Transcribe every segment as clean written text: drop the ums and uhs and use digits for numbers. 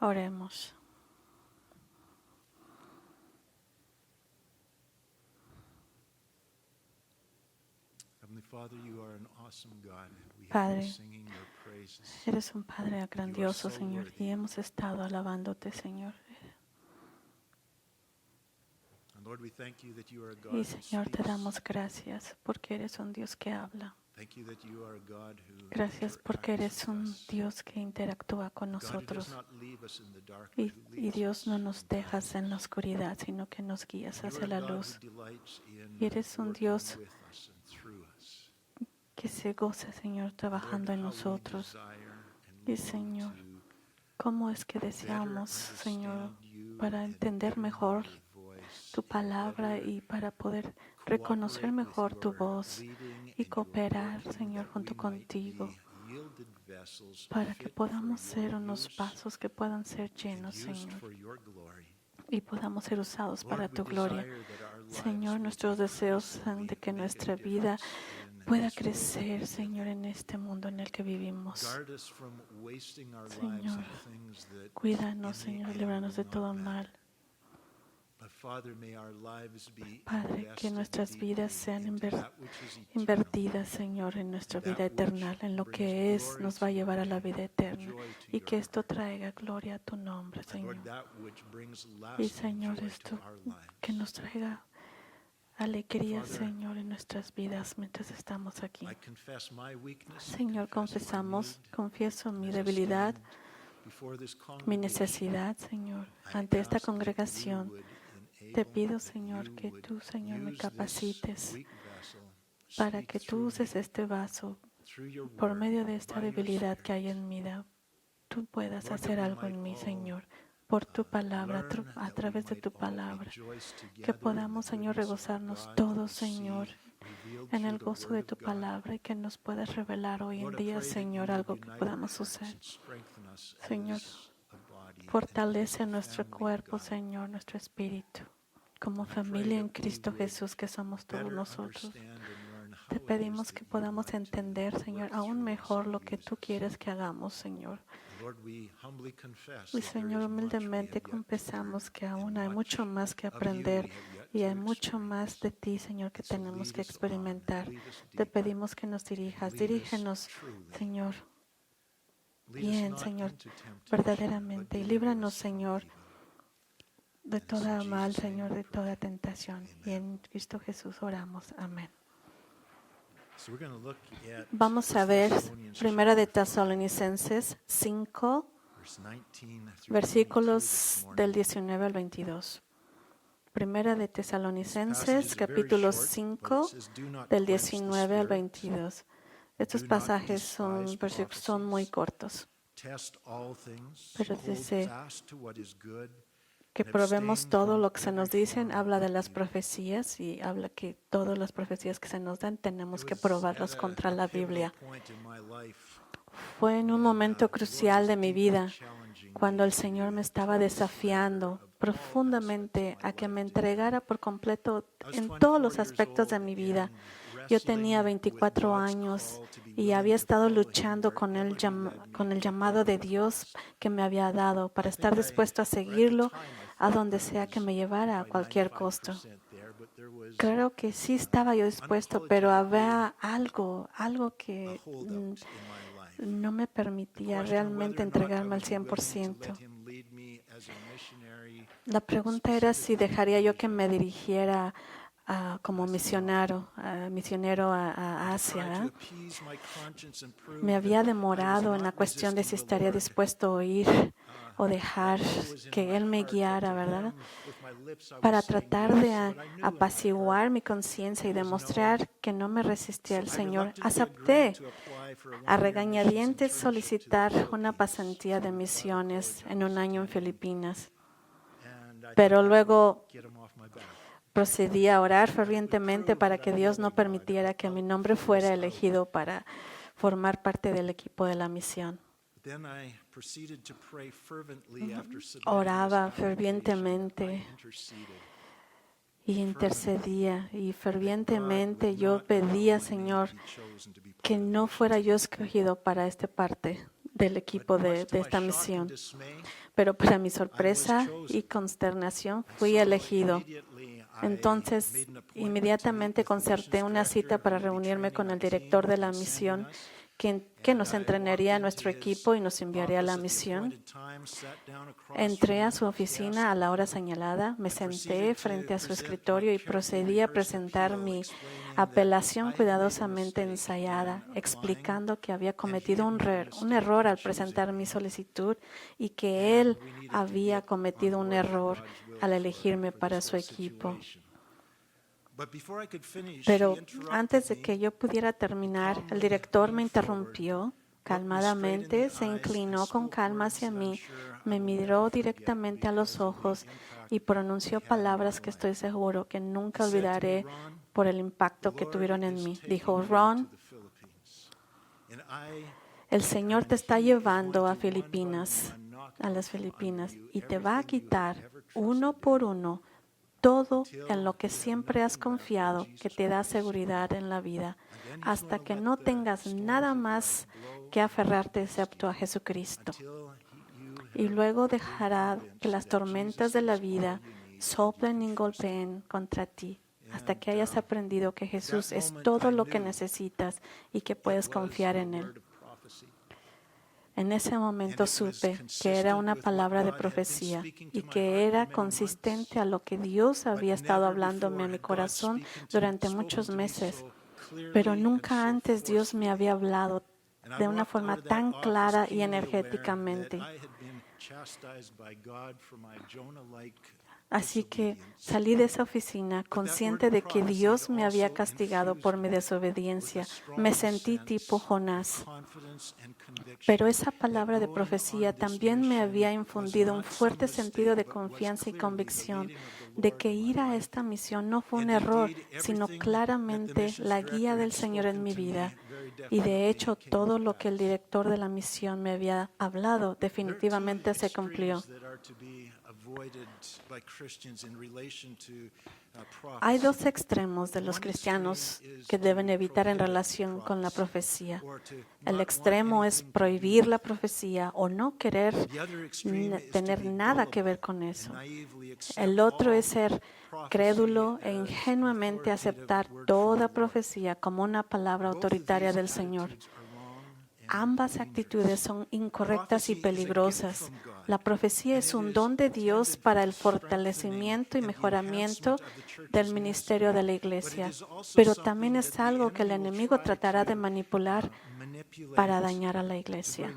Oremos. Padre, eres un Padre grandioso, Señor, y hemos estado alabándote, Señor. Y, Señor, te damos gracias porque eres un Dios que habla. Gracias porque eres un Dios que interactúa con nosotros. Y Dios, no nos dejas en la oscuridad, sino que nos guías hacia la luz. Y eres un Dios que se goza, Señor, trabajando en nosotros. Y, Señor, ¿cómo es que deseamos, Señor, para entender mejor tu palabra y para poder reconocer mejor tu voz y cooperar, Señor, junto contigo, para que podamos ser unos vasos que puedan ser llenos, Señor, y podamos ser usados para tu gloria? Señor, nuestros deseos son de que nuestra vida pueda crecer, Señor, en este mundo en el que vivimos. Señor, cuídanos, Señor, líbranos de todo mal. Padre, que nuestras vidas sean invertidas, Señor, en nuestra vida eterna, en lo que nos va a llevar a la vida eterna, y que esto traiga gloria a tu nombre, Señor. Y, Señor, esto que nos traiga alegría, Señor, en nuestras vidas mientras estamos aquí. Señor, confieso mi debilidad, mi necesidad, Señor, ante esta congregación. Te pido, Señor, que tú, Señor, me capacites para que tú uses este vaso por medio de esta debilidad que hay en mí. Tú puedas hacer algo en mí, Señor, por tu palabra, a través de tu palabra. Que podamos, Señor, regozarnos todos, Señor, en el gozo de tu palabra, y que nos puedas revelar hoy en día, Señor, algo que podamos usar. Señor, fortalece nuestro cuerpo, Señor, nuestro espíritu, como familia en Cristo Jesús que somos todos nosotros. Te pedimos que podamos entender, Señor, aún mejor lo que tú quieres que hagamos, Señor. Y, Señor, humildemente confesamos que aún hay mucho más que aprender y hay mucho más de ti, Señor, que tenemos que experimentar. Te pedimos que nos dirígenos, Señor, bien, Señor, verdaderamente, y líbranos, Señor, de toda mal, Señor, de toda tentación. Y en Cristo Jesús oramos. Amén. Vamos a ver 1 de Tesalonicenses 5, versículos del 19 al 22. 1 de Tesalonicenses, capítulo 5, del 19 al 22. Estos pasajes son muy cortos, pero dice que probemos todo lo que se nos dicen. Habla de las profecías y habla que todas las profecías que se nos dan tenemos que probarlas contra la Biblia. Fue en un momento crucial de mi vida cuando el Señor me estaba desafiando profundamente a que me entregara por completo en todos los aspectos de mi vida. Yo tenía 24 años y había estado luchando con el llamado de Dios que me había dado para estar dispuesto a seguirlo a donde sea que me llevara, a cualquier costo. Creo que sí estaba yo dispuesto, pero había algo que no me permitía realmente entregarme al 100%. La pregunta era si dejaría yo que me dirigiera como misionero a Asia. Me había demorado en la cuestión de si estaría dispuesto a ir o dejar que Él me guiara, ¿verdad? Para tratar de apaciguar mi conciencia y demostrar que no me resistía al Señor, acepté a regañadientes solicitar una pasantía de misiones en un año en Filipinas. Pero luego procedí a orar fervientemente para que Dios no permitiera que mi nombre fuera elegido para formar parte del equipo de la misión. Oraba fervientemente y intercedía, y fervientemente yo pedía, Señor, que no fuera yo escogido para esta parte del equipo de esta misión. Pero para mi sorpresa y consternación fui elegido. Entonces, inmediatamente concerté una cita para reunirme con el director de la misión, que nos entrenaría a nuestro equipo y nos enviaría a la misión. Entré a su oficina a la hora señalada, me senté frente a su escritorio y procedí a presentar mi apelación cuidadosamente ensayada, explicando que había cometido un error al presentar mi solicitud y que él había cometido un error al elegirme para su equipo. Pero antes de que yo pudiera terminar, el director me interrumpió calmadamente, se inclinó con calma hacia mí, me miró directamente a los ojos y pronunció palabras que estoy seguro que nunca olvidaré por el impacto que tuvieron en mí. Dijo: Ron, el Señor te está llevando a las Filipinas, y te va a quitar uno por uno todo en lo que siempre has confiado, que te da seguridad en la vida, hasta que no tengas nada más que aferrarte excepto a Jesucristo. Y luego dejará que las tormentas de la vida soplen y golpeen contra ti, hasta que hayas aprendido que Jesús es todo lo que necesitas y que puedes confiar en Él. En ese momento supe que era una palabra de profecía y que era consistente a lo que Dios había estado hablándome a mi corazón durante muchos meses. Pero nunca antes Dios me había hablado de una forma tan clara y energéticamente. Así que salí de esa oficina consciente de que Dios me había castigado por mi desobediencia. Me sentí tipo Jonás. Pero esa palabra de profecía también me había infundido un fuerte sentido de confianza y convicción de que ir a esta misión no fue un error, sino claramente la guía del Señor en mi vida. Y de hecho, todo lo que el director de la misión me había hablado definitivamente se cumplió. Hay dos extremos de los cristianos que deben evitar en relación con la profecía. El extremo es prohibir la profecía o no querer tener nada que ver con eso. El otro es ser crédulo e ingenuamente aceptar toda profecía como una palabra autoritaria del Señor. Ambas actitudes son incorrectas y peligrosas. La profecía es un don de Dios para el fortalecimiento y mejoramiento del ministerio de la iglesia, pero también es algo que el enemigo tratará de manipular para dañar a la iglesia.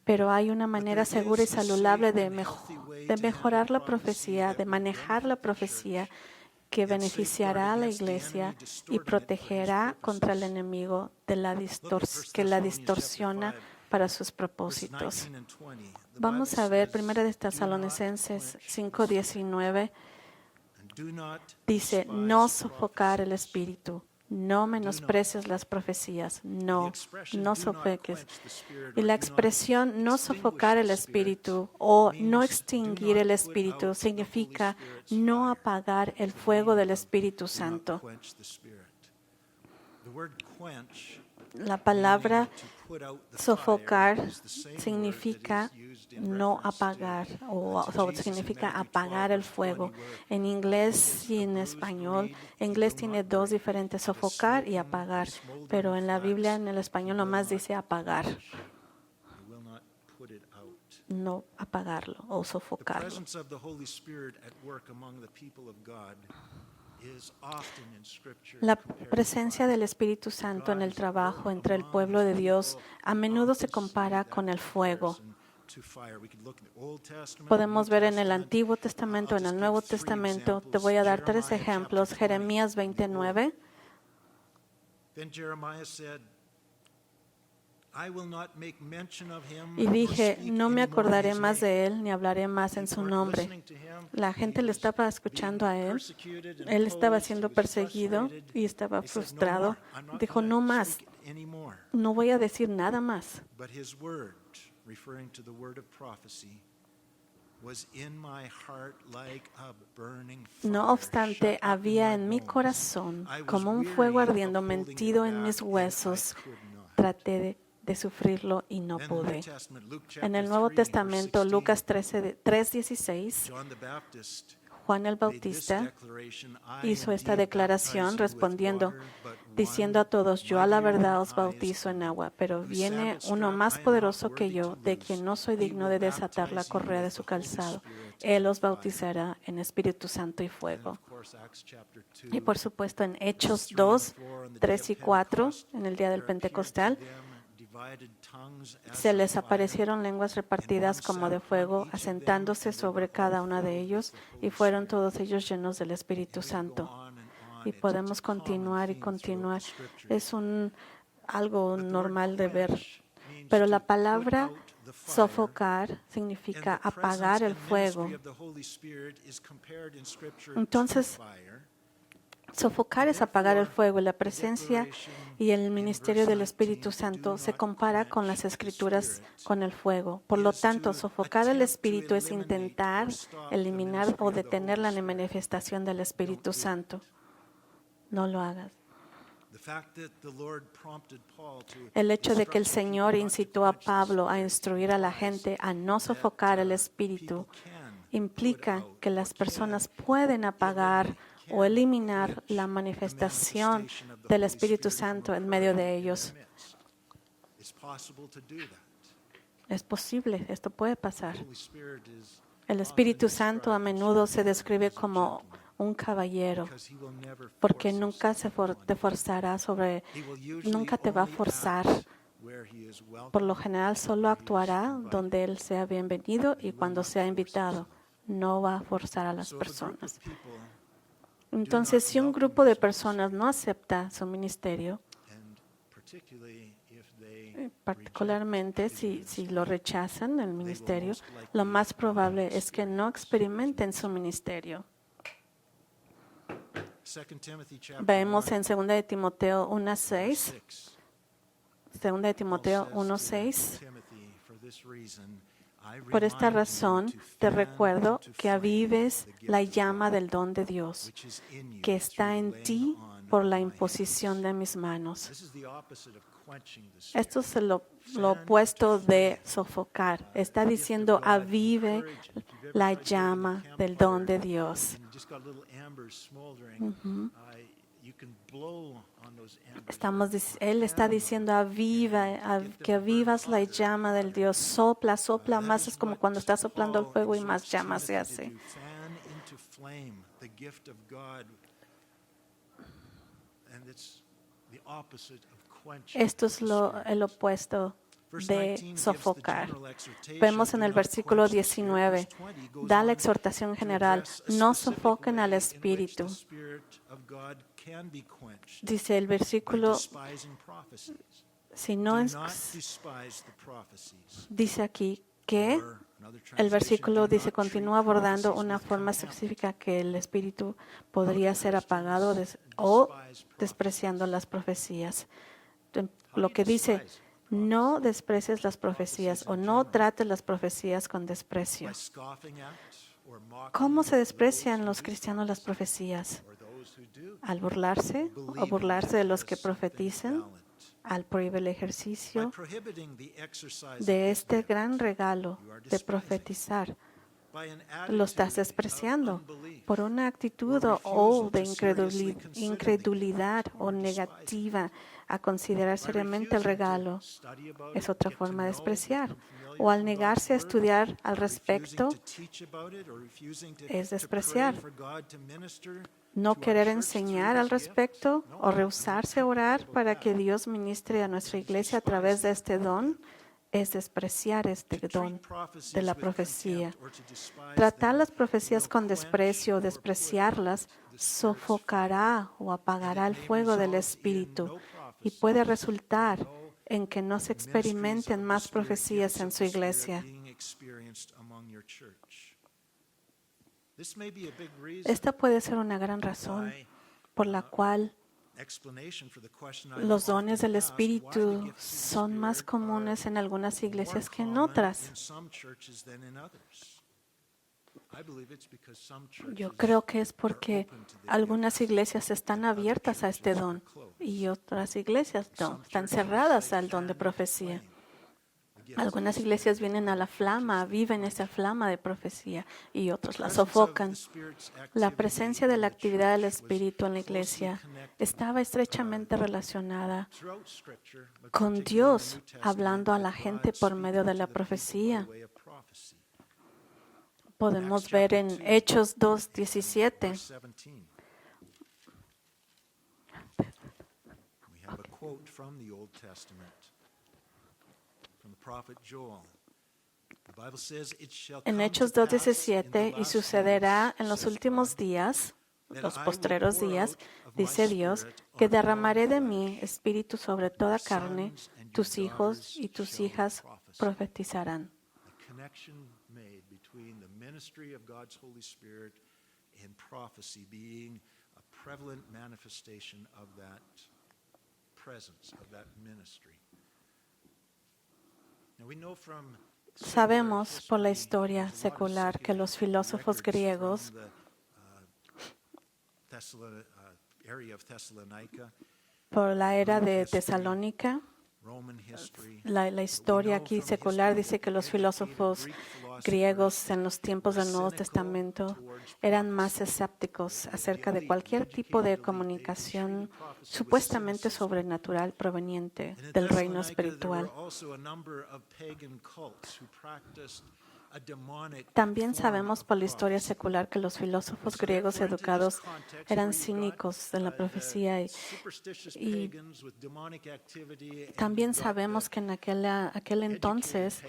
Pero hay una manera segura y saludable de mejorar la profecía, de manejar la profecía, que beneficiará a la iglesia y protegerá contra el enemigo que la distorsiona para sus propósitos. Vamos a ver 1 Tesalonicenses 5:19. Dice: no sofocar el espíritu. No menosprecies las profecías. No sofoques. Y la expresión no sofocar el espíritu o no extinguir el espíritu significa no apagar el fuego del Espíritu Santo. La palabra sofocar significa no apagar o significa apagar el fuego. En inglés y en español, en inglés tiene dos diferentes, sofocar y apagar, pero en la Biblia, en el español, nomás dice apagar. No apagarlo o sofocarlo. La presencia del Espíritu Santo en el trabajo entre el pueblo de Dios a menudo se compara con el fuego. Podemos ver en el Antiguo Testamento, en el Nuevo Testamento. Te voy a dar 3 ejemplos. Jeremías 29. Y dije: no me acordaré más de él, ni hablaré más en su nombre. La gente le estaba escuchando a él. Él estaba siendo perseguido y estaba frustrado. Dijo: no más. No voy a decir nada más. No obstante, había en mi corazón como un fuego ardiendo metido en mis huesos. Traté de sufrirlo y no pude. En el Nuevo Testamento, Lucas 3:16, Juan el Bautista hizo esta declaración respondiendo, diciendo a todos, yo a la verdad os bautizo en agua, pero viene uno más poderoso que yo, de quien no soy digno de desatar la correa de su calzado. Él os bautizará en Espíritu Santo y fuego. Y por supuesto en Hechos 2, 3 y 4, en el día del Pentecostal, se les aparecieron lenguas repartidas como de fuego, asentándose sobre cada una de ellos, y fueron todos ellos llenos del Espíritu Santo. Y podemos continuar y continuar. Es algo normal de ver. Pero la palabra sofocar significa apagar el fuego. Entonces, sofocar es apagar el fuego, y la presencia y el ministerio del Espíritu Santo se compara con las Escrituras con el fuego. Por lo tanto, sofocar el Espíritu es intentar eliminar o detener la manifestación del Espíritu Santo. No lo hagas. El hecho de que el Señor incitó a Pablo a instruir a la gente a no sofocar el Espíritu implica que las personas pueden apagar o eliminar la manifestación del Espíritu Santo en medio de ellos. Es posible, esto puede pasar. El Espíritu Santo a menudo se describe como un caballero, porque nunca nunca te va a forzar. Por lo general, solo actuará donde Él sea bienvenido y cuando sea invitado. No va a forzar a las personas. Entonces, si un grupo de personas no acepta su ministerio, particularmente si lo rechazan, el ministerio, lo más probable es que no experimenten su ministerio. Vemos en 2 de Timoteo 1:6, 2 de Timoteo 1:6, por esta razón te recuerdo que avives la llama del don de Dios, que está en ti por la imposición de mis manos. Esto es lo opuesto de sofocar. Está diciendo avive la llama del don de Dios. Él está diciendo que avivas la llama del Dios. Sopla más, es como cuando está soplando el fuego y más llama se hace. Esto es el opuesto de sofocar. Vemos en el versículo 19, da la exhortación general, no sofoquen al Espíritu. Dice el versículo, dice aquí que el versículo dice, continúa abordando una forma específica que el Espíritu podría ser apagado o despreciando las profecías. Lo que dice, no desprecies las profecías o no trates las profecías con desprecio. ¿Cómo se desprecian los cristianos las profecías? Al burlarse o burlarse de los que profetizan, al prohibir el ejercicio de este gran regalo de profetizar. Lo estás despreciando por una actitud o de incredulidad o negativa a considerar seriamente el regalo. Es otra forma de despreciar. O al negarse a estudiar al respecto, es despreciar. No querer enseñar al respecto o rehusarse a orar para que Dios ministre a nuestra iglesia a través de este don es despreciar este don de la profecía. Tratar las profecías con desprecio o despreciarlas sofocará o apagará el fuego del Espíritu y puede resultar en que no se experimenten más profecías en su iglesia. Esta puede ser una gran razón por la cual los dones del Espíritu son más comunes en algunas iglesias que en otras. Yo creo que es porque algunas iglesias están abiertas a este don y otras iglesias no, están cerradas al don de profecía. Algunas iglesias vienen a la flama, viven esa flama de profecía y otros la sofocan. La presencia de la actividad del Espíritu en la iglesia estaba estrechamente relacionada con Dios hablando a la gente por medio de la profecía. Podemos ver en Hechos 2:17. En Hechos 2:17, y sucederá en los últimos días, los postreros días, dice Dios, que derramaré de mi espíritu sobre toda carne, tus hijos y tus hijas profetizarán. Sabemos por la historia secular que los filósofos griegos por la era de Tesalónica, la historia aquí secular dice que los filósofos griegos en los tiempos del Nuevo Testamento eran más escépticos acerca de cualquier tipo de comunicación supuestamente sobrenatural proveniente del reino espiritual. También sabemos por la historia secular que los filósofos griegos educados eran cínicos de la profecía y también sabemos que en aquel entonces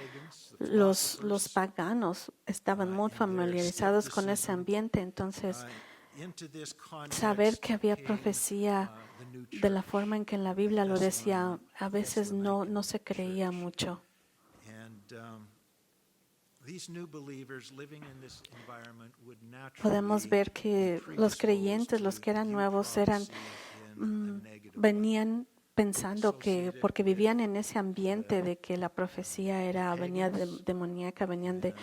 los paganos estaban muy familiarizados con ese ambiente, entonces saber que había profecía de la forma en que en la Biblia lo decía, a veces no se creía mucho. Podemos ver que los creyentes, los que eran nuevos, venían pensando que porque vivían en ese ambiente de que la profecía venía demoníaca, venían de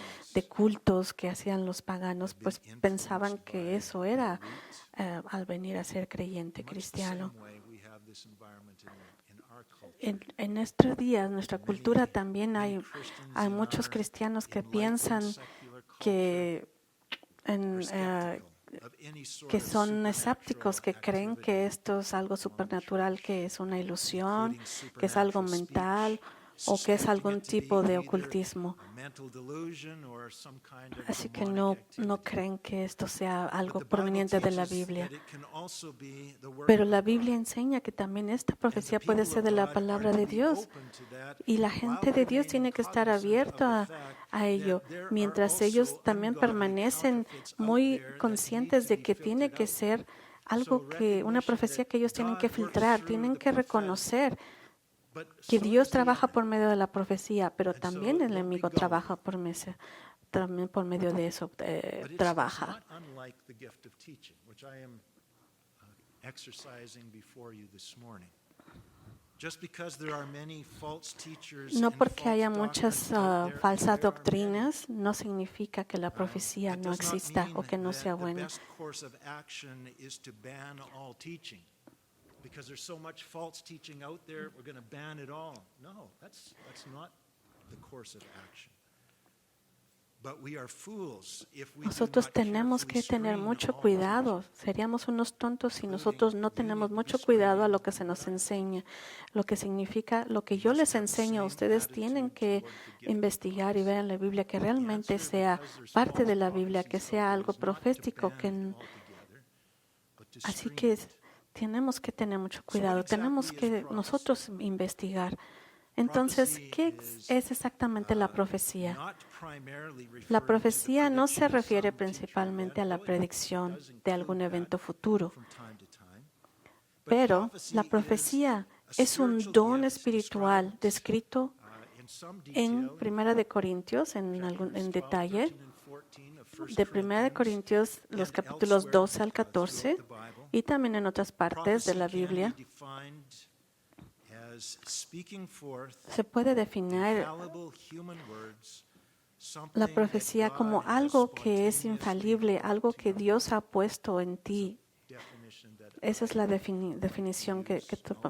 cultos que hacían los paganos, pues pensaban que eso era al venir a ser creyente cristiano. En nuestros días, en nuestra cultura también hay muchos cristianos que piensan que son escépticos, que creen que esto es algo supernatural, que es una ilusión, que es algo mental o que es algún tipo de ocultismo. Así que no creen que esto sea algo proveniente de la Biblia. Pero la Biblia enseña que también esta profecía puede ser de la palabra de Dios. Y la gente de Dios tiene que estar abierta a ello, mientras ellos también permanecen muy conscientes de que tiene que ser una profecía que ellos tienen que filtrar, tienen que reconocer que Dios trabaja por medio de la profecía, pero también el enemigo trabaja también por medio de eso trabaja. No porque haya muchas falsas doctrinas, no significa que la profecía no exista o que no sea buena. Because there's so much false teaching out there, we're going to ban it all. No, that's not the course of action. Nosotros tenemos que tener mucho cuidado. Seríamos unos tontos si nosotros no tenemos mucho cuidado a lo que se nos enseña. Lo que significa, lo que yo les enseño, ustedes tienen que investigar y ver en la Biblia que realmente sea parte de la Biblia, que sea algo profético. Así que tenemos que tener mucho cuidado, tenemos que nosotros investigar. Entonces, ¿qué es exactamente la profecía? La profecía no se refiere principalmente a la predicción de algún evento futuro, pero la profecía es un don espiritual descrito en 1 Corintios, en detalle, de 1 Corintios, los capítulos 12 al 14, y también en otras partes de la Biblia. Se puede definir la profecía como algo que es infalible, algo que Dios ha puesto en ti. Esa es la definición que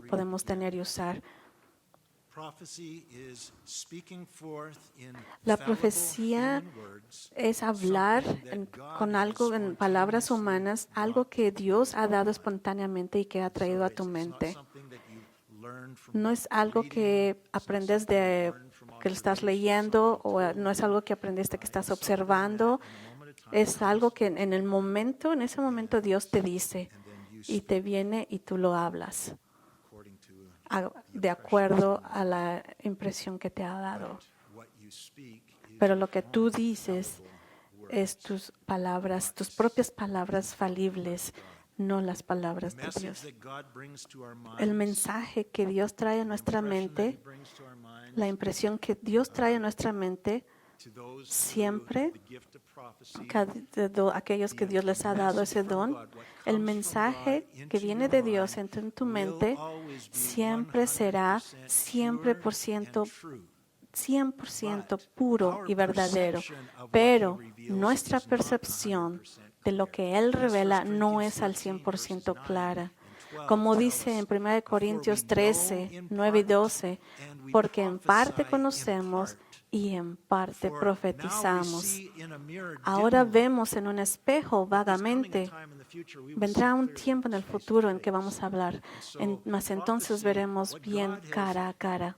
podemos tener y usar. La profecía es hablar con algo en palabras humanas, algo que Dios ha dado espontáneamente y que ha traído a tu mente. No es algo que aprendes de que lo estás leyendo o no es algo que aprendiste que estás observando. Es algo que en ese momento Dios te dice y te viene y tú lo hablas de acuerdo a la impresión que te ha dado. Pero lo que tú dices es tus palabras, tus propias palabras falibles, no las palabras de Dios. El mensaje que Dios trae a nuestra mente, la impresión que Dios trae a nuestra mente, siempre, aquellos que Dios les ha dado ese don, el mensaje que viene de Dios en tu mente siempre será 100% puro y verdadero. Pero nuestra percepción de lo que Él revela no es al 100% clara. Como dice en 1 Corintios 13, 9 y 12, porque en parte conocemos y en parte profetizamos. Ahora vemos en un espejo vagamente. Vendrá un tiempo en el futuro en que vamos a hablar, mas entonces veremos bien cara a cara.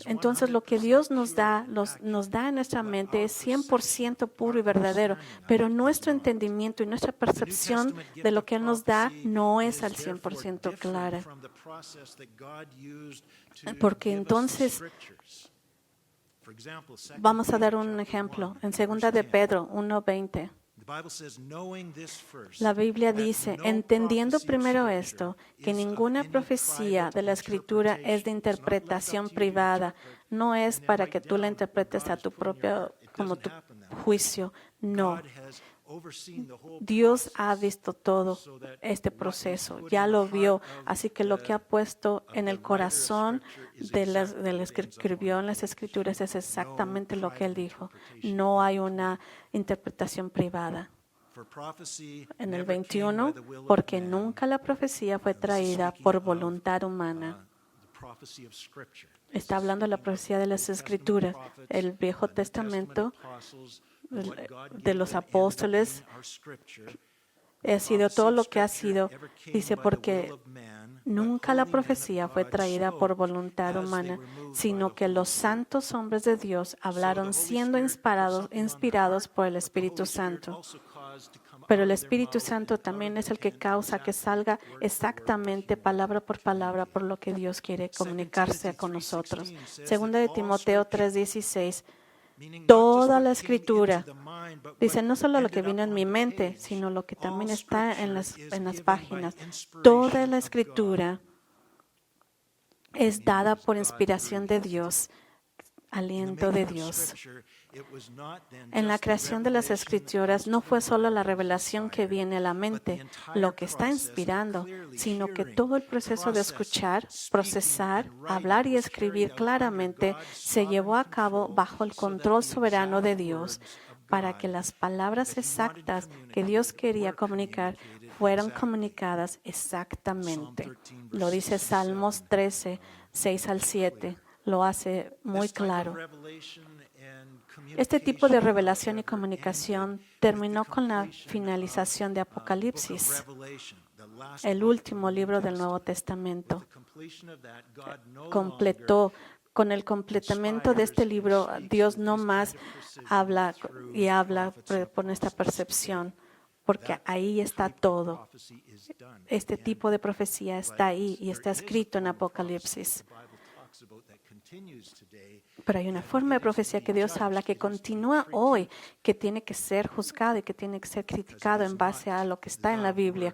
Entonces lo que Dios nos da en nuestra mente es 100% puro y verdadero, pero nuestro entendimiento y nuestra percepción de lo que Él nos da no es al 100% clara. Porque entonces, vamos a dar un ejemplo. En 2 de Pedro 1:20. La Biblia dice, entendiendo primero esto, que ninguna profecía de la Escritura es de interpretación privada, no es para que tú la interpretes a tu propio, como tu juicio, no. Dios ha visto todo este proceso, ya lo vio, así que lo que ha puesto en el corazón del que escribió en las Escrituras es exactamente lo que Él dijo. No hay una interpretación privada. En el 21, porque nunca la profecía fue traída por voluntad humana. Está hablando de la profecía de las Escrituras, el Viejo Testamento, de los apóstoles, ha sido todo lo que ha sido, dice, porque nunca la profecía fue traída por voluntad humana, sino que los santos hombres de Dios hablaron siendo inspirados por el Espíritu Santo. Pero el Espíritu Santo también es el que causa que salga exactamente palabra por lo que Dios quiere comunicarse con nosotros. Segunda de Timoteo 3:16. Toda la Escritura, dice, no solo lo que vino en mi mente, sino lo que también está en las páginas. Toda la Escritura es dada por inspiración de Dios, aliento de Dios. En la creación de las Escrituras no fue solo la revelación que viene a la mente, lo que está inspirando, sino que todo el proceso de escuchar, procesar, hablar y escribir claramente se llevó a cabo bajo el control soberano de Dios para que las palabras exactas que Dios quería comunicar fueran comunicadas exactamente. Lo dice Salmos 13, 6 al 7. Lo hace muy claro. Este tipo de revelación y comunicación terminó con la finalización de Apocalipsis, el último libro del Nuevo Testamento. Con el completamiento de este libro, Dios no más habla por esta percepción, porque ahí está todo. Este tipo de profecía está ahí y está escrito en Apocalipsis. Pero hay una forma de profecía que Dios habla que continúa hoy, que tiene que ser juzgado y que tiene que ser criticado en base a lo que está en la Biblia.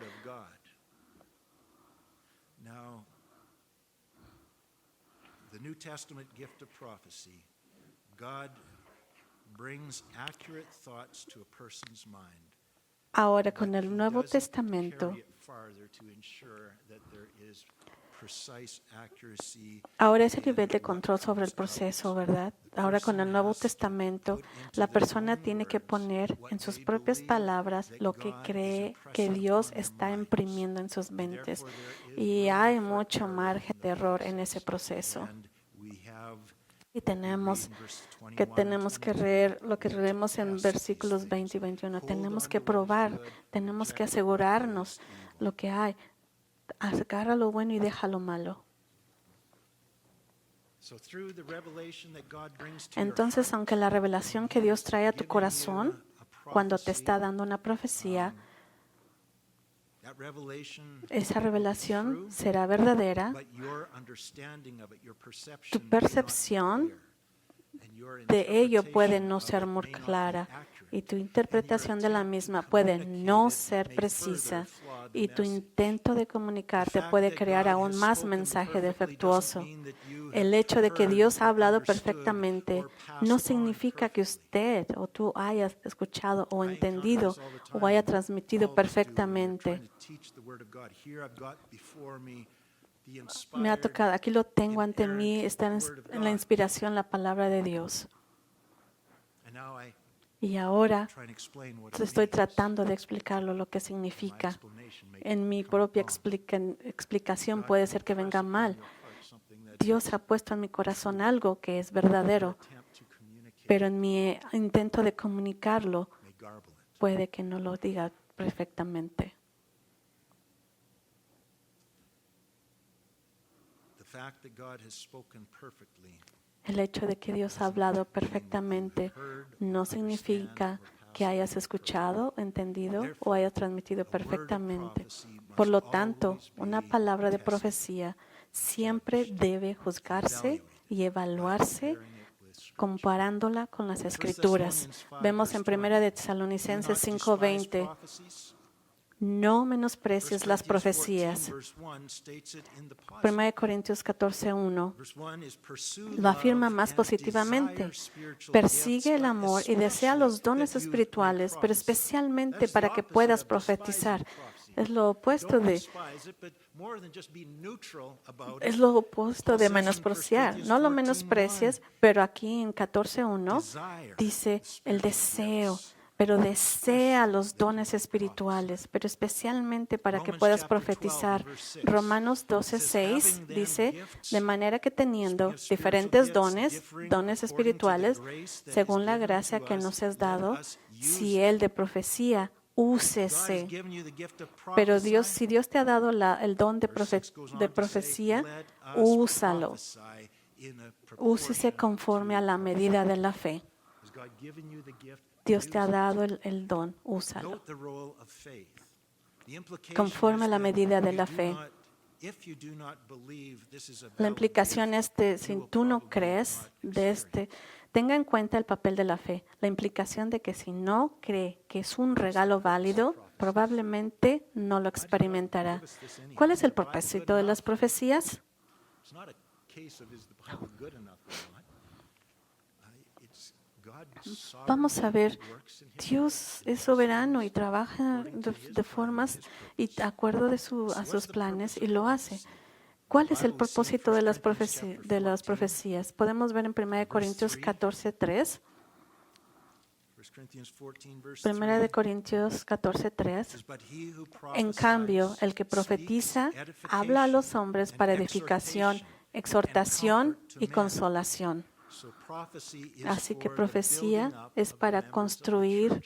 Ahora, con el Nuevo Testamento, Ahora ese nivel de control sobre el proceso, ¿verdad? Ahora con el Nuevo Testamento, la persona tiene que poner en sus propias palabras lo que cree que Dios está imprimiendo en sus mentes. Y hay mucho margen de error en ese proceso. Y tenemos que leer lo que leemos en versículos 20 y 21. Tenemos que probar, tenemos que asegurarnos lo que hay. Agarra lo bueno y deja lo malo. Entonces, aunque la revelación que Dios trae a tu corazón cuando te está dando una profecía, esa revelación será verdadera, tu percepción de ello puede no ser muy clara y tu interpretación de la misma puede no ser precisa y tu intento de comunicarte puede crear aún más mensaje defectuoso. El hecho de que Dios ha hablado perfectamente no significa que usted o tú hayas escuchado o entendido o haya transmitido perfectamente. Me ha tocado, aquí lo tengo ante mí, está en la inspiración la palabra de Dios. Y ahora estoy tratando de explicarlo lo que significa. En mi propia explicación puede ser que venga mal. Dios ha puesto en mi corazón algo que es verdadero, pero en mi intento de comunicarlo puede que no lo diga perfectamente. El hecho de que Dios ha hablado perfectamente no significa que hayas escuchado, entendido o hayas transmitido perfectamente. Por lo tanto, una palabra de profecía siempre debe juzgarse y evaluarse comparándola con las Escrituras. Vemos en 1 de Tesalonicenses 5:20. No menosprecies las profecías. 1 Corintios 14:1 lo afirma más positivamente. Persigue el amor y desea los dones espirituales, pero especialmente para que puedas profetizar. Es lo opuesto de menospreciar. No lo menosprecies, pero aquí en 14:1 dice el deseo. Pero desea los dones espirituales, pero especialmente para que puedas profetizar. Romanos 12:6 dice, de manera que teniendo diferentes dones espirituales, según la gracia que nos es dado, si el de profecía, úsese. Pero si Dios te ha dado el don de profecía, úsalo. Úsese conforme a la medida de la fe. Dios te ha dado el don, úsalo. Conforme a la medida de la fe. La implicación es de, si tú no crees, tenga en cuenta el papel de la fe. La implicación de que si no cree que es un regalo válido, probablemente no lo experimentará. ¿Cuál es el propósito de las profecías? Vamos a ver, Dios es soberano y trabaja de formas y de acuerdo a sus planes y lo hace. ¿Cuál es el propósito de las profecías? Podemos ver en 1 Corintios 14:3. 1 Corintios 14:3. En cambio, el que profetiza habla a los hombres para edificación, exhortación y consolación. Así que profecía es para construir,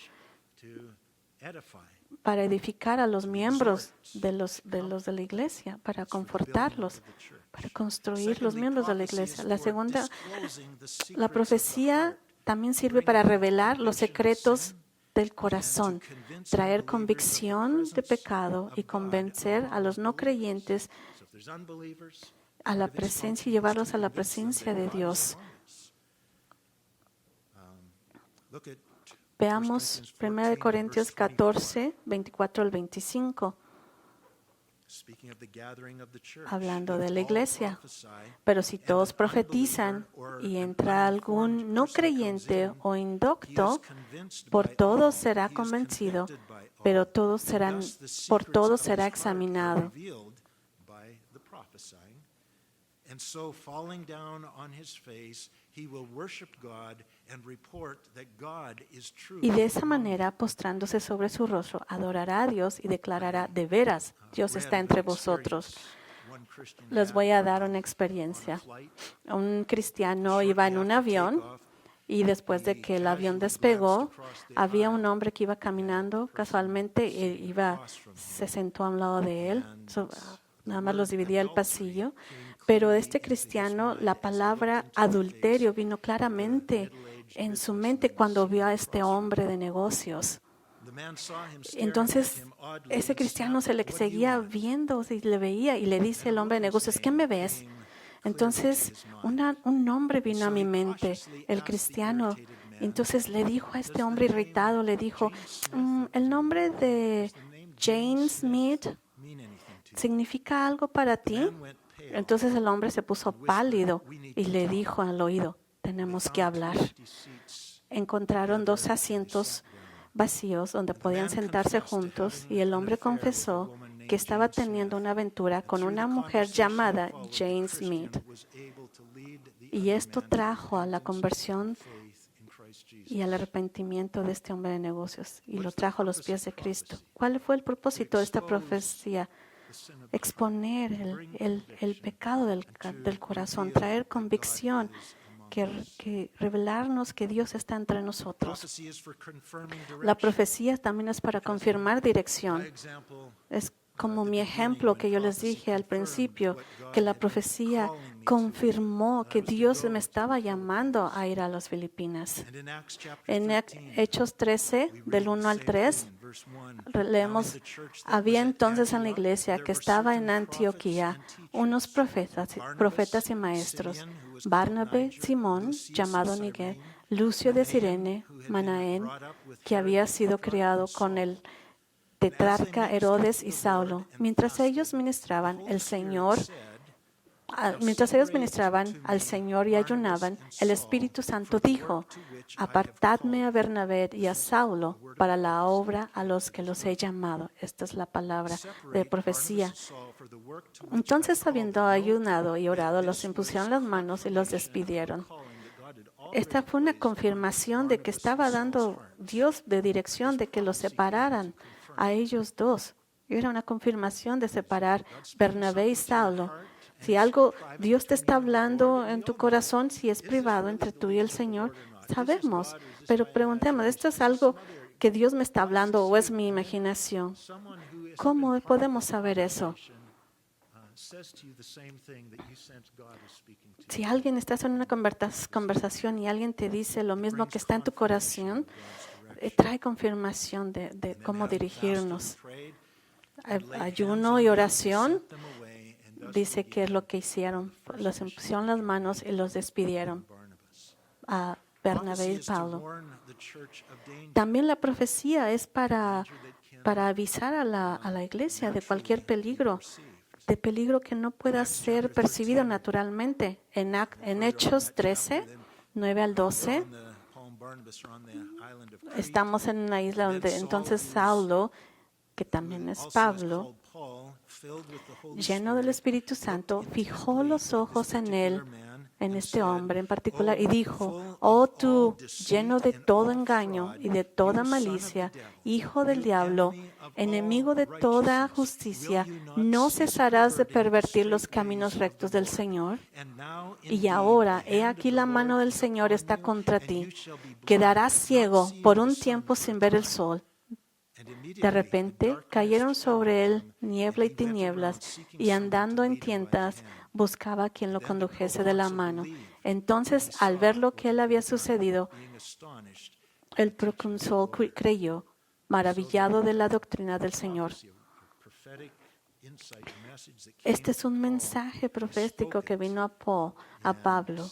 para edificar a los miembros de la iglesia, para confortarlos, para construir los miembros de la iglesia. La profecía también sirve para revelar los secretos del corazón, traer convicción de pecado y convencer a los no creyentes a la presencia y llevarlos a la presencia de Dios. Veamos 1 Corintios 14, 24 al 25. Hablando de la iglesia. Pero si todos profetizan y entra algún no creyente o indocto, por todos será convencido, pero por todos será examinado. prophesying. And so, falling down on his face, he will worship God and report that God is true. Y de esa manera, postrándose sobre su rostro, adorará a Dios y declarará: de veras, Dios está entre vosotros. Les voy a dar una experiencia. Un cristiano iba en un avión y después de que el avión despegó, había un hombre que iba caminando casualmente, se sentó a un lado de él, nada más los dividía el pasillo. Pero este cristiano, la palabra adulterio vino claramente en su mente cuando vio a este hombre de negocios. Entonces, ese cristiano se le seguía viendo y le veía y le dice el hombre de negocios: ¿qué me ves? Entonces, un nombre vino a mi mente, el cristiano. Entonces le dijo a este hombre irritado, le dijo: ¿el nombre de Jane Smith significa algo para ti? Entonces el hombre se puso pálido y le dijo al oído: tenemos que hablar. Encontraron 2 asientos vacíos donde podían sentarse juntos y el hombre confesó que estaba teniendo una aventura con una mujer llamada Jane Smith. Y esto trajo a la conversión y al arrepentimiento de este hombre de negocios y lo trajo a los pies de Cristo. ¿Cuál fue el propósito de esta profecía? Exponer el pecado del corazón, traer convicción, que revelarnos que Dios está entre nosotros. La profecía también es para confirmar dirección. Es como mi ejemplo que yo les dije al principio, que la profecía confirmó que Dios me estaba llamando a ir a las Filipinas. En Hechos 13, del 1 al 3, leemos: había entonces en la iglesia que estaba en Antioquía unos profetas y maestros: Barnabé, Simón, llamado Níger, Lucio de Cirene, Manaén, que había sido criado con el tetrarca Herodes, y Saulo. Mientras ellos ministraban al Señor y ayunaban, el Espíritu Santo dijo: apartadme a Bernabé y a Saulo para la obra a los que los he llamado. Esta es la palabra de profecía. Entonces, habiendo ayunado y orado, los impusieron las manos y los despidieron. Esta fue una confirmación de que estaba dando Dios de dirección, de que los separaran a ellos dos. Era una confirmación de separar Bernabé y Saulo. Si algo Dios te está hablando en tu corazón, si es privado entre tú y el Señor, sabemos. Pero preguntemos: ¿esto es algo que Dios me está hablando o es mi imaginación? ¿Cómo podemos saber eso? Si alguien está en una conversación y alguien te dice lo mismo que está en tu corazón, trae confirmación de cómo dirigirnos. Ayuno y oración, dice que es lo que hicieron. Los impusieron las manos y los despidieron a Bernabé y Pablo. También la profecía es para avisar a la iglesia de cualquier peligro, de peligro que no pueda ser percibido naturalmente. En Hechos 13, 9 al 12, estamos en una isla donde entonces Saulo, que también es Pablo, lleno del Espíritu Santo, fijó los ojos en él, en este hombre en particular, y dijo: oh tú, lleno de todo engaño y de toda malicia, hijo del diablo, enemigo de toda justicia, ¿no cesarás de pervertir los caminos rectos del Señor? Y ahora, he aquí la mano del Señor está contra ti. Quedarás ciego por un tiempo sin ver el sol. De repente cayeron sobre él niebla y tinieblas, y andando en tientas buscaba a quien lo condujese de la mano. Entonces, al ver lo que le había sucedido, el procónsul creyó, maravillado de la doctrina del Señor. Este es un mensaje profético que vino a Pablo,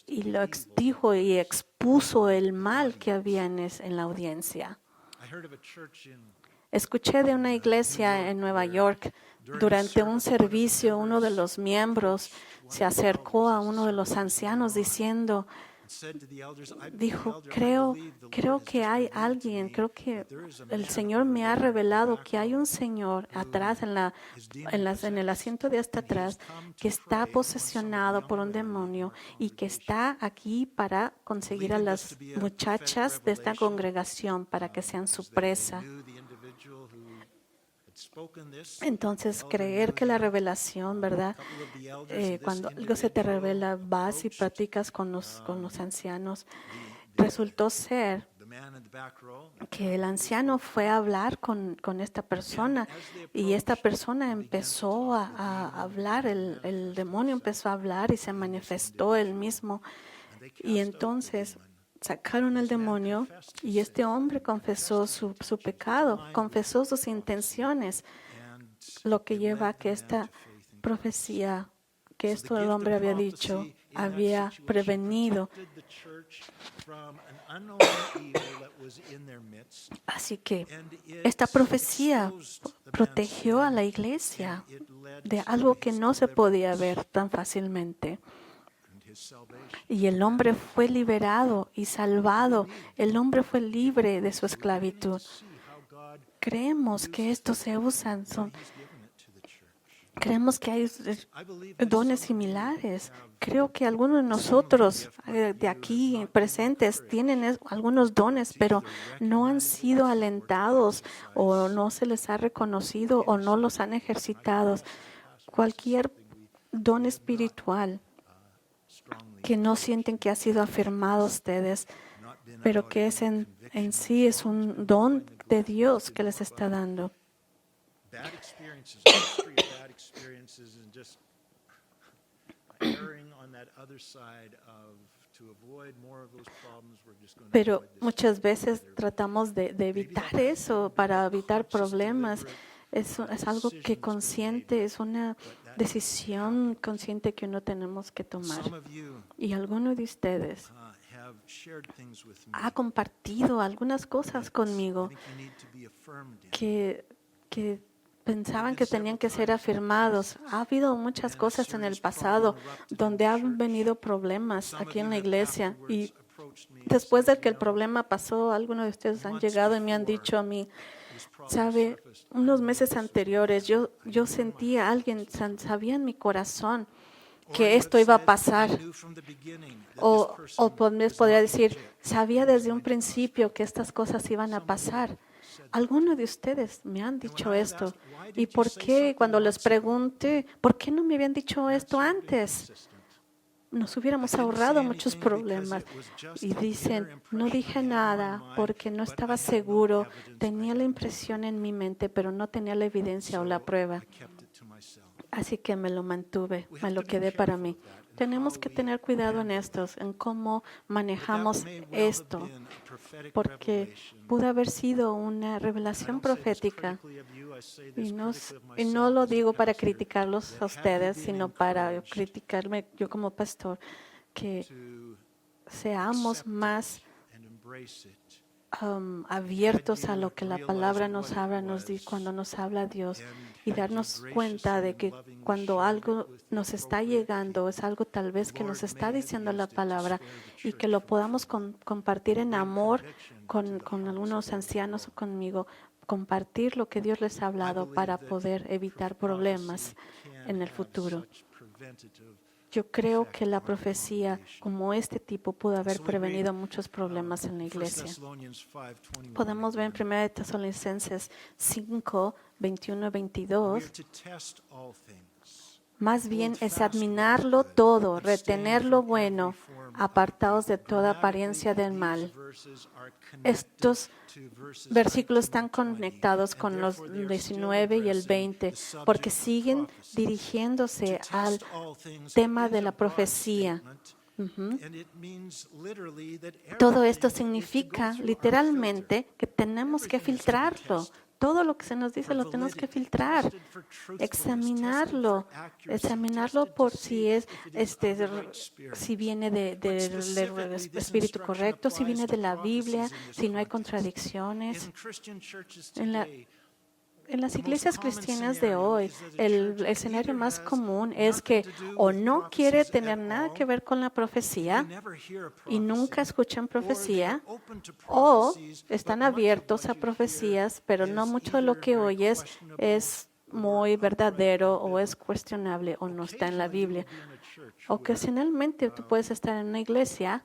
y lo dijo y expuso el mal que había en la audiencia. Escuché de una iglesia en Nueva York. Durante un servicio, uno de los miembros se acercó a uno de los ancianos diciendo: dijo, creo que hay alguien, creo que el Señor me ha revelado que hay un señor atrás en el asiento de hasta atrás que está posesionado por un demonio y que está aquí para conseguir a las muchachas de esta congregación para que sean su presa. Entonces, creer que la revelación, ¿verdad? Cuando algo se te revela, vas y platicas con los ancianos. Resultó ser que el anciano fue a hablar con esta persona y esta persona empezó a hablar, el demonio empezó a hablar y se manifestó él mismo. Y entonces sacaron al demonio y este hombre confesó su pecado, confesó sus intenciones, lo que lleva a que esta profecía que esto el hombre había dicho había prevenido. Así que esta profecía protegió a la iglesia de algo que no se podía ver tan fácilmente. Y el hombre fue liberado y salvado. El hombre fue libre de su esclavitud. Creemos que estos se usan, creemos que hay dones similares. Creo que algunos de nosotros de aquí presentes tienen algunos dones, pero no han sido alentados o no se les ha reconocido o no los han ejercitado. Cualquier don espiritual que no sienten que ha sido afirmado a ustedes, pero que es en sí es un don de Dios que les está dando. Pero muchas veces tratamos de evitar eso para evitar problemas. Es algo que consciente, es una decisión consciente que no tenemos que tomar. Y alguno de ustedes ha compartido algunas cosas conmigo que pensaban que tenían que ser afirmados. Ha habido muchas cosas en el pasado donde han venido problemas aquí en la iglesia y después de que el problema pasó, algunos de ustedes han llegado y me han dicho a mí, sabe, unos meses anteriores yo sentía alguien, sabía en mi corazón que esto iba a pasar. O podría decir, sabía desde un principio que estas cosas iban a pasar. Algunos de ustedes me han dicho esto. ¿Y por qué? Cuando les pregunté, ¿por qué no me habían dicho esto antes? Nos hubiéramos ahorrado muchos problemas. Y dicen, no dije nada porque no estaba seguro. Tenía la impresión en mi mente, pero no tenía la evidencia o la prueba. Así que me lo mantuve, me lo quedé para mí. Tenemos que tener cuidado en en cómo manejamos esto, porque pudo haber sido una revelación profética. Y no lo digo para criticarlos a ustedes, sino para criticarme yo como pastor, que seamos más abiertos a lo que la palabra nos habla, cuando nos habla Dios, y darnos cuenta de que cuando algo nos está llegando es algo tal vez que nos está diciendo la palabra y que lo podamos compartir en amor con algunos ancianos o conmigo, compartir lo que Dios les ha hablado para poder evitar problemas en el futuro. Yo creo que la profecía como este tipo pudo haber prevenido muchos problemas en la iglesia. Podemos ver en 1 Tesalonicenses 5, 21 y 22. Más bien examinarlo todo, retener lo bueno, apartados de toda apariencia del mal. Estos versículos están conectados con los 19 y el 20, porque siguen dirigiéndose al tema de la profecía. Todo esto significa literalmente que tenemos que filtrarlo. Todo lo que se nos dice lo tenemos que filtrar, examinarlo por si si viene del espíritu correcto, si viene de la Biblia, si no hay contradicciones. en las iglesias cristianas de hoy, el escenario más común es que o no quiere tener nada que ver con la profecía y nunca escuchan profecía, o están abiertos a profecías, pero no mucho de lo que oyes es muy verdadero o es cuestionable o no está en la Biblia. Ocasionalmente tú puedes estar en una iglesia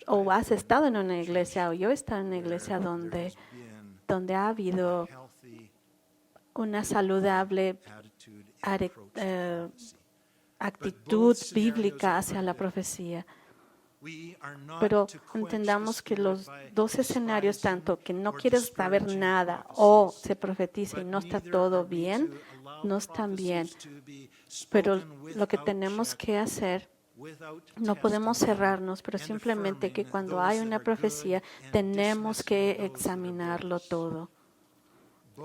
o has estado en una iglesia o yo he estado en una iglesia donde ha habido una saludable actitud bíblica hacia la profecía. Pero entendamos que los dos escenarios, tanto que no quieres saber nada o se profetiza y no está todo bien, no están bien. Pero lo que tenemos que hacer, no podemos cerrarnos, pero simplemente que cuando hay una profecía tenemos que examinarlo todo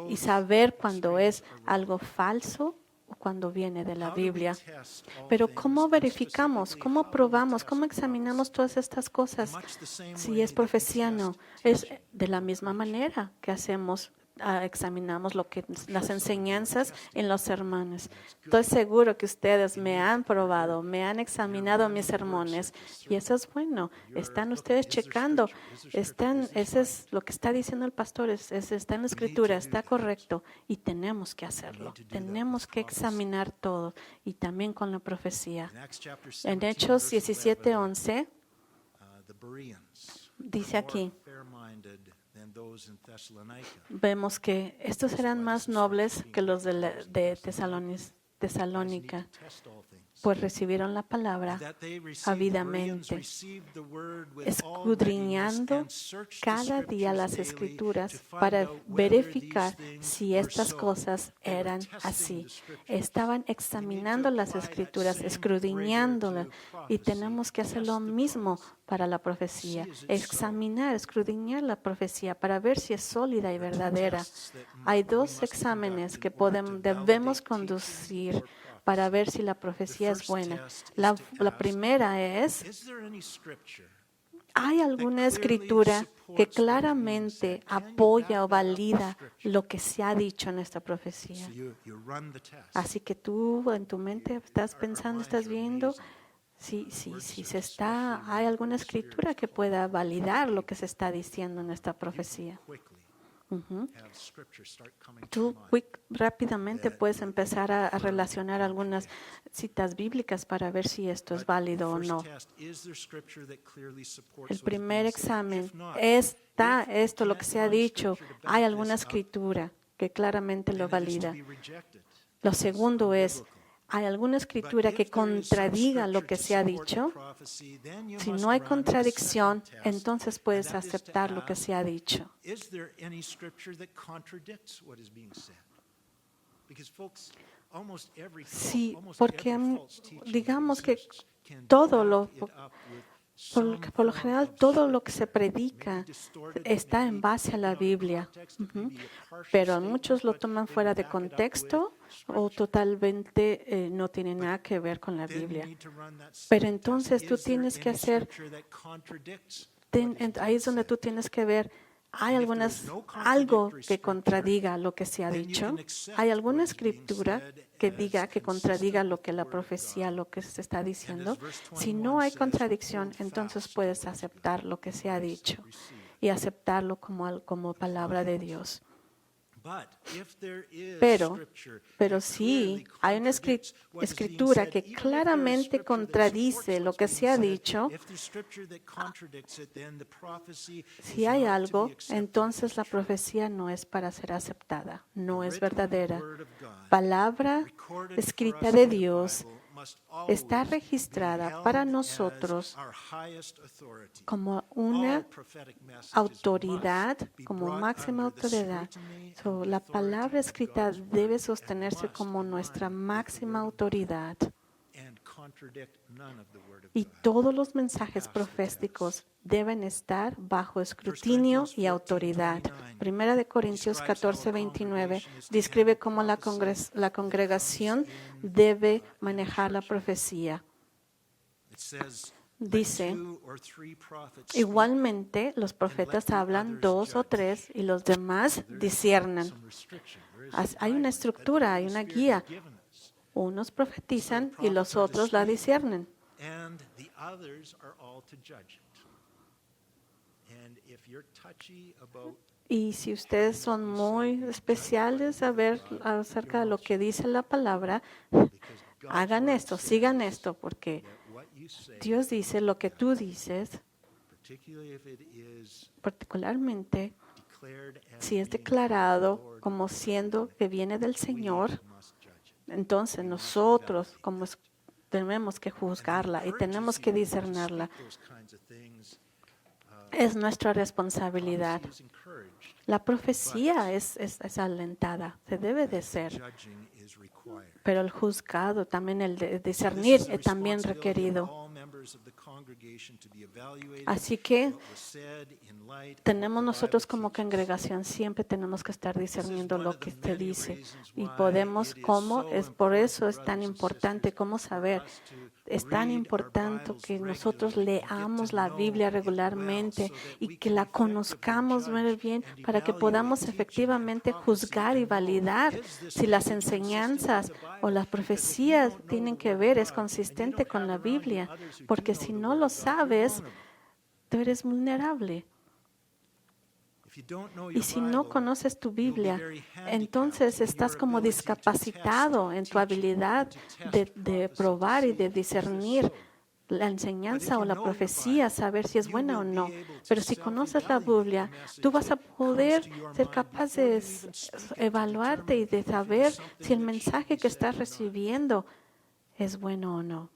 y saber cuando es algo falso o cuando viene de la Biblia. Pero ¿cómo verificamos? ¿Cómo probamos? ¿Cómo examinamos todas estas cosas? Si es profecía o no. Es de la misma manera que examinamos las enseñanzas en los sermones. Estoy seguro que ustedes me han probado, me han examinado mis sermones y eso es bueno. Están ustedes checando. Ese es lo que está diciendo el pastor, está en la escritura, está correcto y tenemos que hacerlo. Tenemos que examinar todo y también con la profecía. En Hechos 17:11 dice aquí, vemos que estos eran más nobles que los de Tesalónica, pues recibieron la palabra ávidamente, escudriñando cada día las Escrituras para verificar si estas cosas eran así. Estaban examinando las Escrituras, escudriñándolas, y tenemos que hacer lo mismo para la profecía. Examinar, escudriñar la profecía para ver si es sólida y verdadera. Hay dos exámenes que debemos conducir para ver si la profecía es buena. La primera es, ¿hay alguna escritura que claramente apoya o valida lo que se ha dicho en esta profecía? Así que tú en tu mente estás pensando, estás viendo si hay alguna escritura que pueda validar lo que se está diciendo en esta profecía. Tú rápidamente puedes empezar a relacionar algunas citas bíblicas para ver si esto es válido o no. El primer examen, ¿está esto lo que se ha dicho? ¿Hay alguna escritura que claramente lo valida? Lo segundo es, ¿hay alguna escritura que contradiga lo que se ha dicho? Si no hay contradicción, entonces puedes aceptar lo que se ha dicho. Sí, porque digamos que por lo general, todo lo que se predica está en base a la Biblia, pero muchos lo toman fuera de contexto o totalmente no tiene nada que ver con la Biblia. Pero entonces tú tienes que ahí es donde tú tienes que ver, ¿hay algo que contradiga lo que se ha dicho? ¿Hay alguna escritura que diga, que contradiga lo que la profecía, lo que se está diciendo? Si no hay contradicción, entonces puedes aceptar lo que se ha dicho y aceptarlo como palabra de Dios. Pero si hay una escritura que claramente contradice lo que se ha dicho, si hay algo, entonces la profecía no es para ser aceptada, no es verdadera. Palabra escrita de Dios está registrada para nosotros como una autoridad, como máxima autoridad. La palabra escrita debe sostenerse como nuestra máxima autoridad. Y todos los mensajes proféticos deben estar bajo escrutinio y autoridad. Primera de Corintios 14:29 describe cómo la congregación debe manejar la profecía. dice, 2 or 3 prophets speak, igualmente los profetas hablan 2 o 3 y los demás disciernan. some restriction. There is Hay una estructura, hay una guía. given us. Unos profetizan y los otros la disciernen. And the others are all to judge it. And if you're touchy about Y si ustedes son muy especiales a ver acerca de lo que dice la palabra, hagan esto, sigan esto, porque that what you say, Dios dice lo que tú dices, particularly if it is particularmente declared as si es being declarado como siendo que viene del Señor, must judge it. entonces nosotros como tenemos que juzgarla y tenemos que discernirla. Those kinds of things, Es nuestra responsabilidad. is encouraged. La profecía es alentada, se debe de ser, Judging is required. pero el juzgado, también el de discernir, This is a es también responsibility of requerido. all members of the congregation to be evaluated Así que what was said in light of tenemos what the nosotros Bible como teaches. congregación, siempre tenemos que estar discerniendo one lo of que the se many dice. reasons Y why podemos, it is cómo, so es por eso important, es tan brothers and importante sisters, cómo for saber. us to Es tan read our importante Bibles que nosotros regularly and get leamos to la know Biblia it well regularmente so that y we que can la effectively conozcamos muy judge bien and para que evaluate podamos teaching and efectivamente prophecy juzgar y and know, validar is this si las message consistent enseñanzas with the o Bible? las Because if you profecías don't know tienen the que Word ver, of es God, and you consistente don't con have la around you Biblia, others who do porque know si the no Word lo of God, you're sabes, vulnerable. tú eres vulnerable. If you don't know Y your si no Bible, conoces tu you'll be Biblia, very handicapped entonces in estás your como ability to test discapacitado en tu teaching habilidad and to test de prophecy, to probar y see, de is this discernir so? la But if enseñanza you o la know your profecía, Bible, saber si es you buena o will no. be able to Pero si conoces la self-evaluate the Biblia, message tú vas a that comes poder to your ser mind capaz before de you even speak it, to evaluarte y determine de if it is saber si something el that should mensaje be que said estás or not. recibiendo es bueno o no.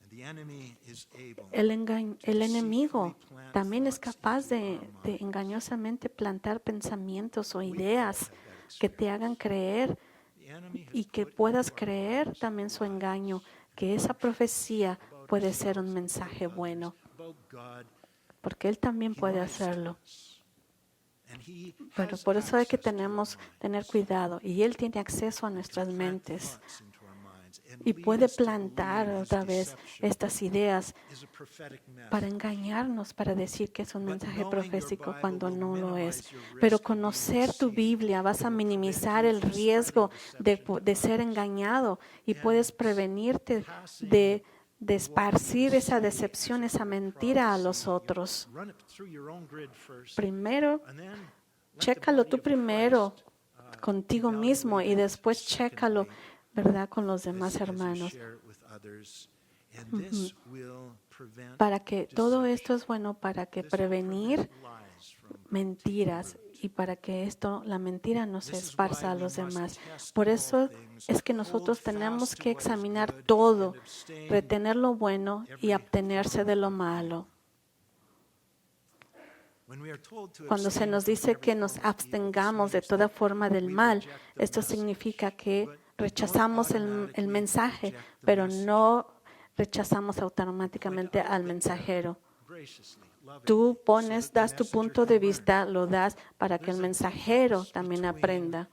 And the enemy is able El enemigo deceitfully plant también es thoughts capaz into de our mind. engañosamente plantar pensamientos o We ideas all have that que te hagan experience. creer The enemy has y que put puedas into our creer minds también su lies engaño, and que esa untruths profecía about puede ser un ourselves, mensaje about bueno, others, about God. porque Él también He puede lies to hacerlo. us. And he Pero has por eso hay que access to our tenemos tener minds. cuidado y Él tiene acceso a He nuestras can plant mentes thoughts into our minds and y lead puede us to plantar believe his otra vez deception estas ideas is a prophetic para message. engañarnos, para decir que es un But mensaje knowing your profético Bible cuando will no lo es. minimize your risk Pero of being conocer tu deceived Biblia vas a and will prevent minimizar you el from riesgo spreading de, deception to de ser others engañado y and puedes prevenirte passing de what you esparcir esa say as a decepción, esa word of mentira a los prophecy. You otros. run it through your own grid first, Primero, and then let the chécalo body tú of primero Christ, contigo mismo y evaluate it. después chécalo, Secondly, ¿verdad?, con los demás as you hermanos. share it with others, and this will prevent Para que todo esto deception. es bueno, para que This will prevenir prevent lies from mentiras taking root. y para que la mentira no se This is esparza a why we los must demás. test Por all eso things, es que hold nosotros fast tenemos to que what is examinar good, todo, and abstain retener lo bueno y every abstenerse form de lo of malo. When we are told to Cuando se abstain nos from dice every que nos form of evil, this abstengamos de means toda that forma del we mal, reject the esto message, significa que but rechazamos don't el automatically mensaje, reject the pero messenger. no rechazamos Point automáticamente out al the mensajero. error graciously, lovingly, Tú so pones, that the das tu messenger punto can de learn. vista, lo das para que el There's a mensajero difference también between aprenda.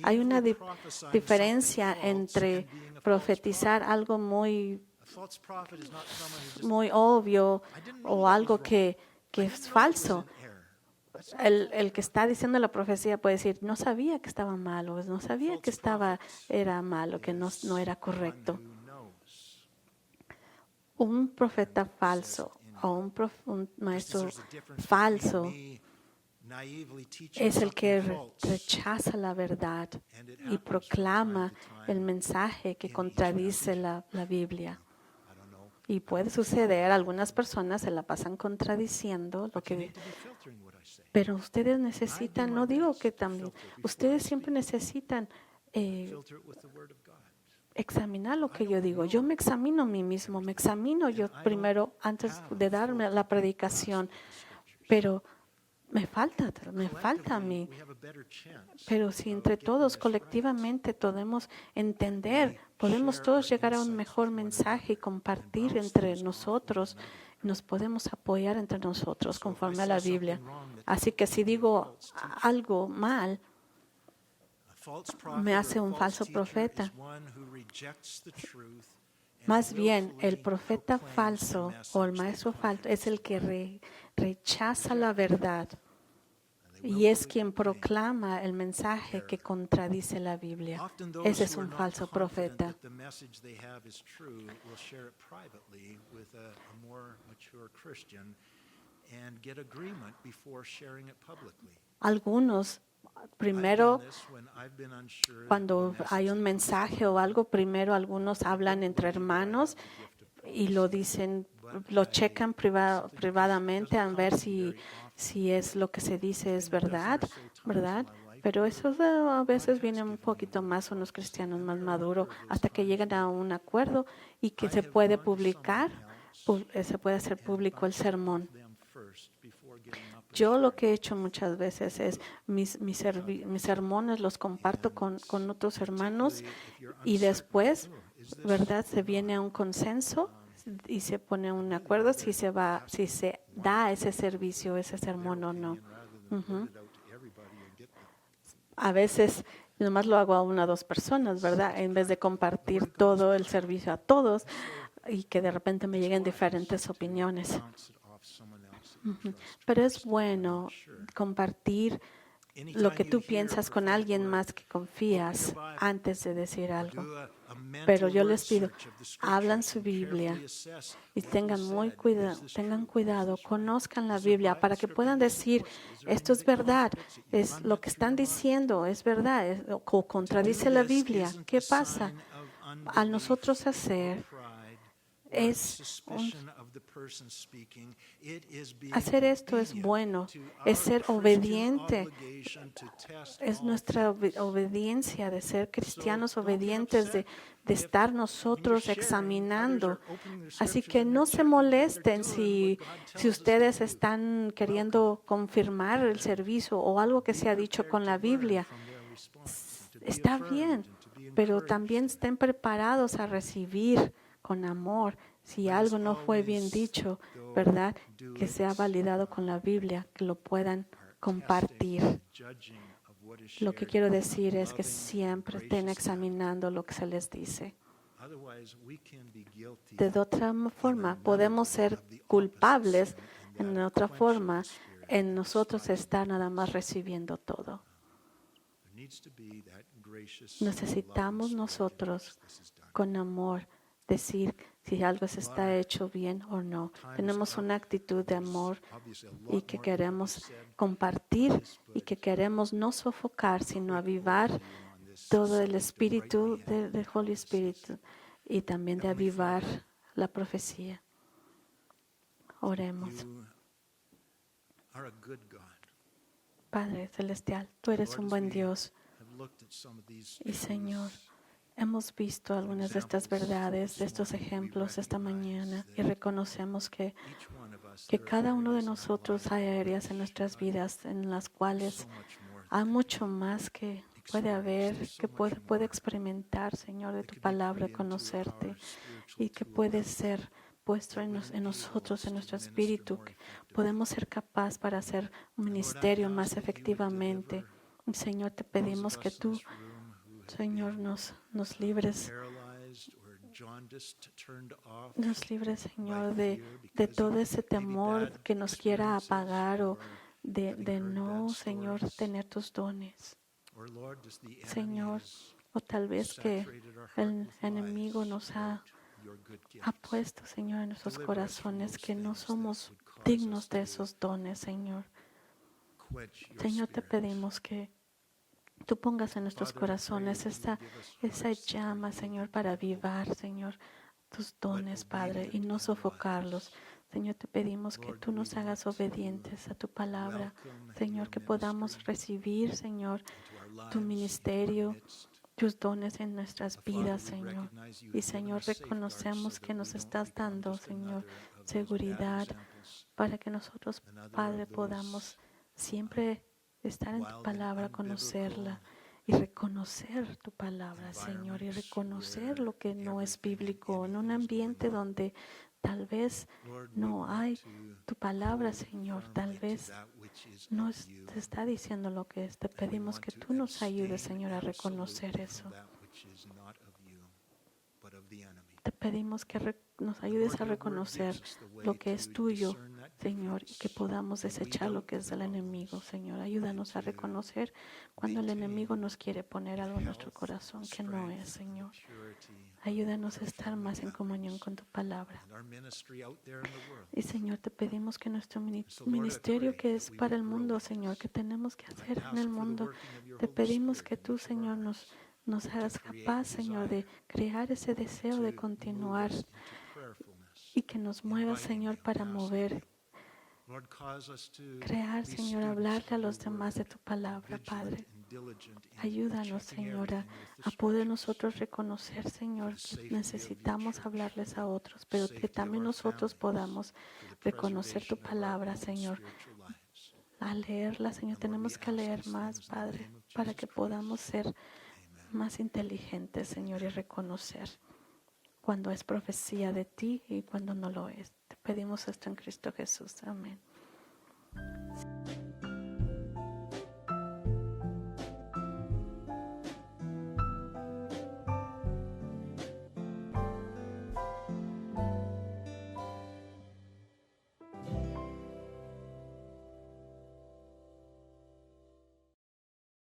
Hay una naively prophesying diferencia something false entre and being a false profetizar prophet. algo muy, A false prophet is not someone who just, muy obvio I didn't know o that was algo wrong. que I es didn't know it was falso. in error. That's not El que está diciendo la profecía puede decir, no sabía que estaba mal, o no sabía que era malo, que no era correcto. one who knows. Un profeta falso o un maestro falso es el que rechaza la verdad y proclama el mensaje que contradice la Biblia. Y puede suceder, algunas personas se la pasan contradiciendo lo que... Pero ustedes necesitan, no digo que también, ustedes siempre necesitan examinar lo que yo digo. Yo me examino a mí mismo, me examino yo primero antes de darme la predicación, pero me falta a mí. Pero si entre todos colectivamente podemos entender, podemos todos llegar a un mejor mensaje y compartir entre nosotros, nos podemos apoyar entre nosotros conforme a la Biblia. Así que si digo algo mal, me hace un falso profeta. Más bien, el profeta falso o el maestro falso es el que rechaza la verdad y es quien proclama el mensaje que contradice la Biblia. Ese es un falso profeta. Algunos, primero, cuando hay un mensaje o algo, primero algunos hablan entre hermanos y lo dicen, lo checan privadamente a ver si es lo que se dice es verdad, ¿verdad? Pero eso a veces viene un poquito más, unos cristianos más maduros, hasta que llegan a un acuerdo y que se puede publicar, se puede hacer público el sermón. Yo lo que he hecho muchas veces es mis sermones los comparto con otros hermanos y después, ¿verdad? Se viene a un consenso y se pone un acuerdo si se da ese servicio, ese sermón o no. A veces nomás lo hago a una o dos personas, ¿verdad? En vez de compartir todo el servicio a todos y que de repente me lleguen diferentes opiniones. Pero es bueno compartir lo que tú piensas con alguien más que confías antes de decir algo. Pero yo les pido, hablan su Biblia y tengan cuidado, conozcan la Biblia para que puedan decir, esto es verdad, es lo que están diciendo, es verdad, o contradice la Biblia. ¿Qué pasa? Al nosotros hacer esto es bueno, es ser obediente, es nuestra obediencia de ser cristianos obedientes, de estar nosotros examinando. Así que no se molesten si ustedes están queriendo confirmar el servicio o algo que se ha dicho con la Biblia. Está bien, pero también estén preparados a recibir con amor. Si algo no fue bien dicho, ¿verdad? Que sea validado con la Biblia, que lo puedan compartir. Lo que quiero decir es que siempre estén examinando lo que se les dice. De otra forma, podemos ser culpables, en otra forma, en nosotros está nada más recibiendo todo. Necesitamos nosotros, con amor, decir si algo se está hecho bien o no. Tenemos una actitud de amor y que queremos compartir y que queremos no sofocar, sino avivar todo el espíritu del Holy Spirit y también de avivar la profecía. Oremos. Padre Celestial, tú eres un buen Dios. Y Señor, hemos visto algunas de estas verdades, de estos ejemplos esta mañana y reconocemos que cada uno de nosotros hay áreas en nuestras vidas en las cuales hay mucho más que puede haber, que puede experimentar, Señor, de tu palabra, conocerte y que puede ser puesto en nosotros, en nuestro espíritu, que podemos ser capaces para hacer un ministerio más efectivamente. Señor, te pedimos que tú, Señor, nos libres, Señor, de todo ese temor que nos quiera apagar o de no, Señor, tener tus dones. Señor, o tal vez que el enemigo nos ha puesto, Señor, en nuestros corazones que no somos dignos de esos dones, Señor. Señor, te pedimos que tú pongas en nuestros corazones esa llama, Señor, para avivar, Señor, tus dones, Padre, y no sofocarlos. Señor, te pedimos que tú nos hagas obedientes a tu palabra. Señor, que podamos recibir, Señor, tu ministerio, tus dones en nuestras vidas, Señor. Y, Señor, reconocemos que nos estás dando, Señor, seguridad para que nosotros, Padre, podamos siempre estar en tu palabra, conocerla y reconocer tu palabra, Señor, y reconocer lo que no es bíblico en un ambiente donde tal vez no hay tu palabra, Señor, tal vez no te está diciendo lo que es. Te pedimos que tú nos ayudes, Señor, a reconocer eso. Te pedimos que nos ayudes a reconocer lo que es tuyo, Señor, y que podamos desechar lo que es del enemigo, Señor. Ayúdanos a reconocer cuando el enemigo nos quiere poner algo en nuestro corazón que no es, Señor. Ayúdanos a estar más en comunión con tu palabra. Y Señor, te pedimos que nuestro ministerio que es para el mundo, Señor, que tenemos que hacer en el mundo, te pedimos que tú, Señor, nos hagas capaz, Señor, de crear ese deseo de continuar y que nos muevas, Señor, para mover, crear, Señor, hablarle a los demás de tu palabra, Padre. Ayúdanos, Señor, a poder nosotros reconocer, Señor, que necesitamos hablarles a otros, pero que también nosotros podamos reconocer tu palabra, Señor. Al leerla, Señor, tenemos que leer más, Padre, para que podamos ser más inteligentes, Señor, y reconocer cuando es profecía de ti y cuando no lo es. Te pedimos esto en Cristo Jesús. Amén.